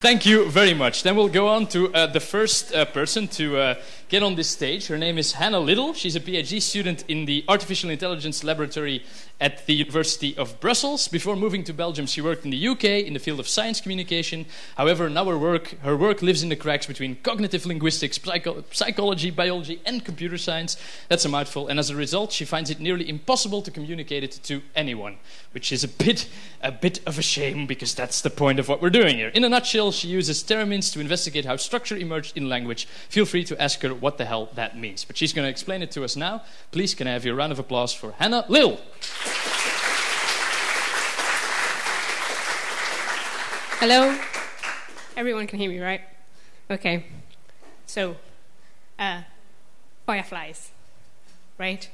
Thank you very much. Then we'll go on to the first person to get on this stage. Her name is Hannah Little. She's a PhD student in the Artificial Intelligence Laboratory at the University of Brussels. Before moving to Belgium, she worked in the UK in the field of science communication. However, now her work lives in the cracks between cognitive linguistics, psychology, biology, and computer science. That's a mouthful. And as a result, she finds it nearly impossible to communicate it to anyone, which is a bit of a shame, because that's the point of what we're doing here. In a nutshell, she uses theremins to investigate how structure emerged in language. Feel free to ask her what the hell that means. But she's going to explain it to us now. Please, can I have your round of applause for Hannah Little? Hello? Everyone can hear me, right? Okay. So, fireflies, right?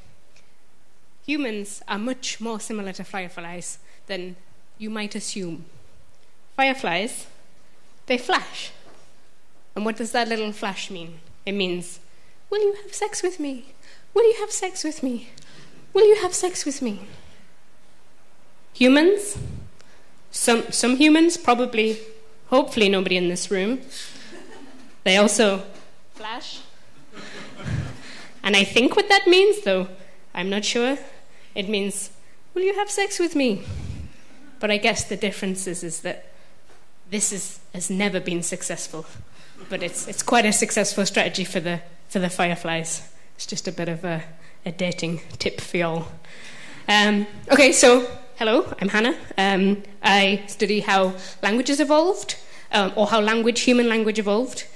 Humans are much more similar to fireflies than you might assume. Fireflies, they flash. And what does that little flash mean? It means, will you have sex with me? Will you have sex with me? Will you have sex with me? Humans, some humans, probably, hopefully nobody in this room, they also flash. And I think what that means, though, I'm not sure, it means, will you have sex with me? But I guess the difference is that this has never been successful. But it's quite a successful strategy for the fireflies. It's just a bit of a dating tip for y'all. Okay, so hello, I'm Hannah. I study how languages evolved, or how human language evolved.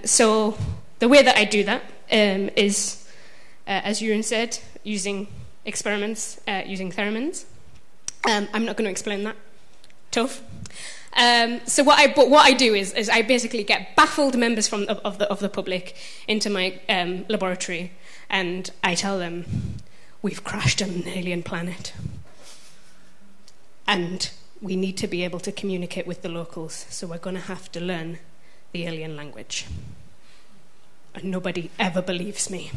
So the way that I do that is, as Jeroen said, using experiments, using theremins. I'm not going to explain that. Tough. So what I do is I basically get baffled members of the public into my laboratory, and I tell them, we've crashed on an alien planet, and we need to be able to communicate with the locals, so we're going to have to learn the alien language. And nobody ever believes me,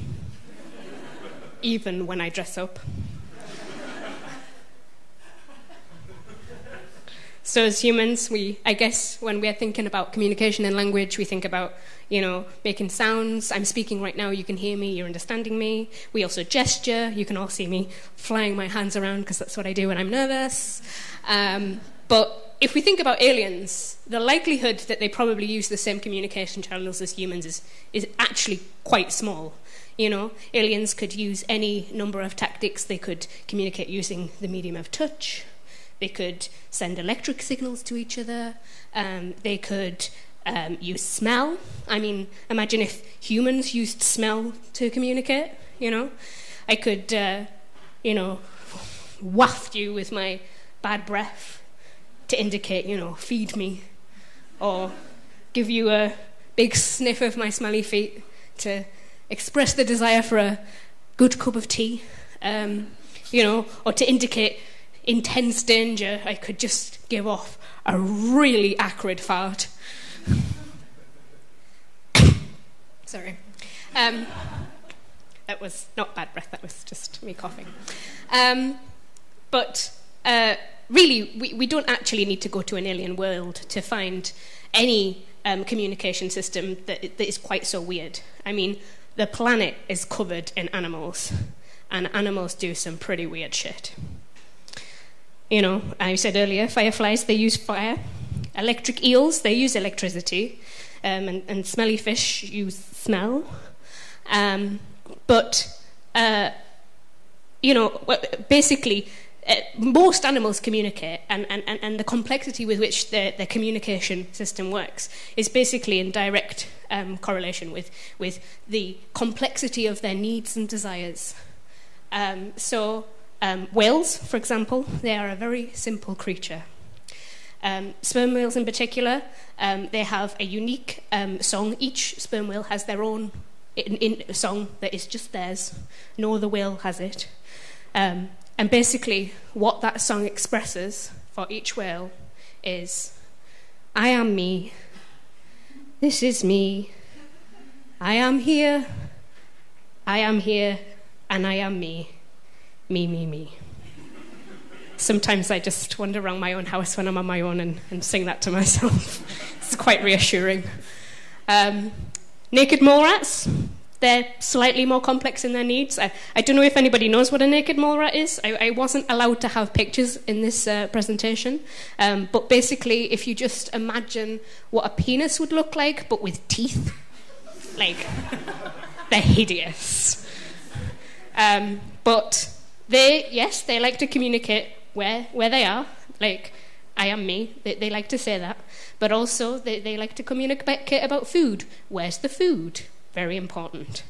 even when I dress up. So as humans, I guess when we're thinking about communication and language, we think about, making sounds. I'm speaking right now, you can hear me, you're understanding me. We also gesture. You can all see me flying my hands around, because that's what I do when I'm nervous. But if we think about aliens, the likelihood that they probably use the same communication channels as humans is actually quite small. Aliens could use any number of tactics. They could communicate using the medium of touch. They could send electric signals to each other. They could use smell. I mean, imagine if humans used smell to communicate, I could, waft you with my bad breath to indicate, feed me. Or give you a big sniff of my smelly feet to express the desire for a good cup of tea. Or to indicate intense danger, I could just give off a really acrid fart. Sorry. That was not bad breath, that was just me coughing. But really, we don't actually need to go to an alien world to find any communication system that is quite so weird. I mean, the planet is covered in animals, and animals do some pretty weird shit. I said earlier, fireflies, they use fire. Electric eels, they use electricity. And smelly fish use smell. Basically, most animals communicate, and the complexity with which their communication system works is basically in direct correlation with the complexity of their needs and desires. Whales, for example, they are a very simple creature. Sperm whales in particular, they have a unique song. Each sperm whale has their own song that is just theirs. No other whale has it. And basically, what that song expresses for each whale is, I am me, this is me, I am here, and I am me. Me. Sometimes I just wander around my own house when I'm on my own and sing that to myself. It's That's quite reassuring. Naked mole rats, they're slightly more complex in their needs. I don't know if anybody knows what a naked mole rat is. I wasn't allowed to have pictures in this presentation. But basically, if you just imagine what a penis would look like, but with teeth, like, they're hideous. But they like to communicate where they are. Like, I am me. They like to say that. But also, they like to communicate about food. Where's the food? Very important.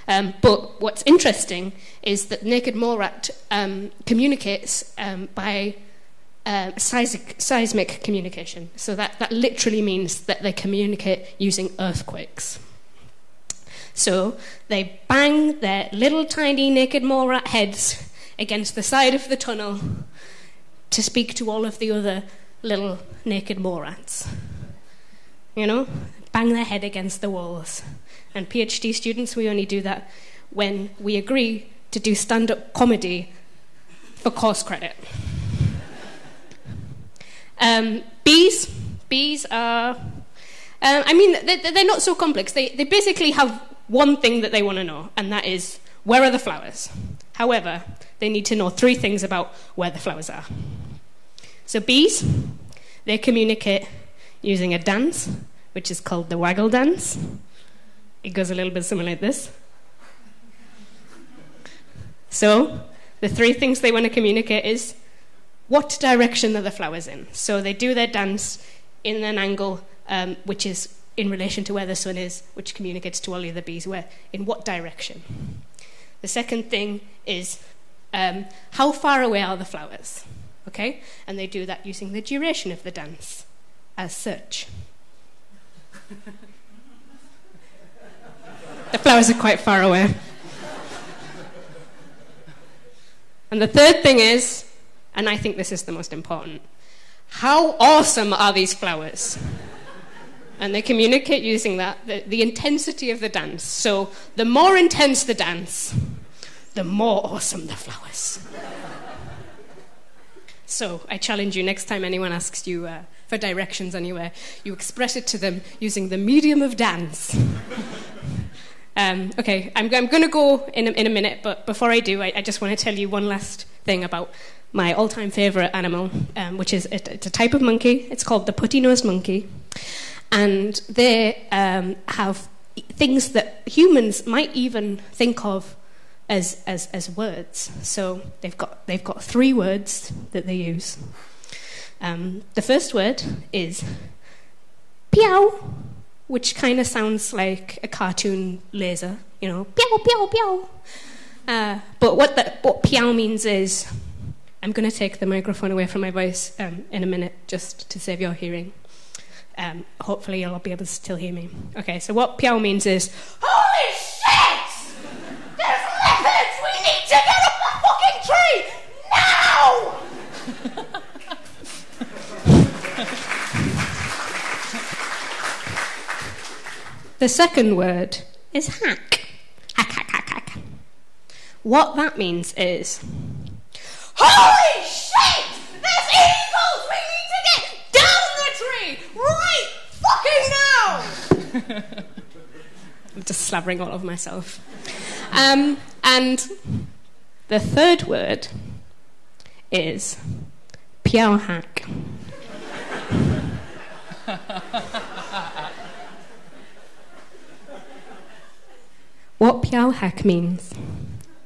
But what's interesting is that naked mole rat communicates by seismic communication. So that literally means that they communicate using earthquakes. So they bang their little tiny naked mole rat heads against the side of the tunnel to speak to all of the other little naked mole rats. You know? Bang their head against the walls. And PhD students, we only do that when we agree to do stand-up comedy for course credit. Bees are... they're not so complex. They basically have one thing that they want to know, and that is, where are the flowers? However, they need to know 3 things about where the flowers are. So bees, they communicate using a dance, which is called the waggle dance. It goes a little bit similar like this. So, the 3 things they want to communicate is what direction are the flowers in. So they do their dance in an angle which is in relation to where the sun is, which communicates to all the other bees in what direction. The second thing is how far away are the flowers? Okay? And they do that using the duration of the dance as such. The flowers are quite far away. And the third thing is, and I think this is the most important, how awesome are these flowers? And they communicate using that, the intensity of the dance. So the more intense the dance, the more awesome the flowers. So I challenge you, next time anyone asks you for directions anywhere, you express it to them using the medium of dance. Okay, I'm going to go in a minute, but before I do, I just want to tell you one last thing about my all-time favourite animal, which is it's a type of monkey. It's called the putty-nosed monkey. And they have things that humans might even think of as words. So they've got 3 words that they use. The first word is peow, which kind of sounds like a cartoon laser, you know, peow, peow, peow. But what peow means is, I'm going to take the microphone away from my voice in a minute, just to save your hearing. Hopefully you'll be able to still hear me. Okay, so what peow means is, holy shit! There's leopards! We need to get up the fucking tree! Now! The second word is hack. Hack, hack, hack, hack. What that means is, holy shit! There's eagles! We need to get down the tree! Right fucking now! I'm just slavering all over myself. And the third word is peow hack. What peow hack means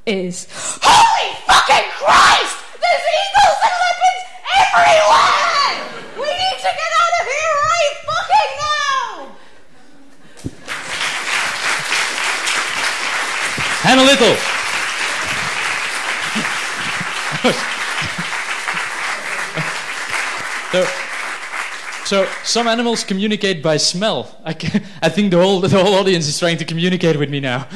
is, holy fucking Christ! There's eagles and leopards everywhere! We need to get out of here right fucking now! Hannah Little. So some animals communicate by smell. I think the whole audience is trying to communicate with me now.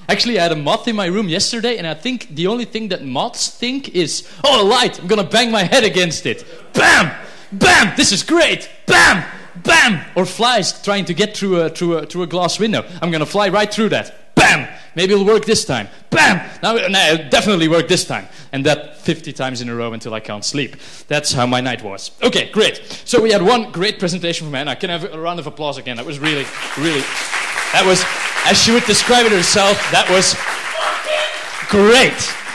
Actually, I had a moth in my room yesterday, and I think the only thing that moths think is, oh, a light, I'm gonna bang my head against it. Bam! Bam! This is great! Bam! Bam! Or flies trying to get through a glass window. I'm gonna fly right through that. Bam! Maybe it'll work this time. Bam! Now, no, it'll definitely work this time. And that 50 times in a row until I can't sleep. That's how my night was. Okay, great. So we had one great presentation from Hannah. Can I have a round of applause again? That was really, that was, as she would describe it herself, that was great.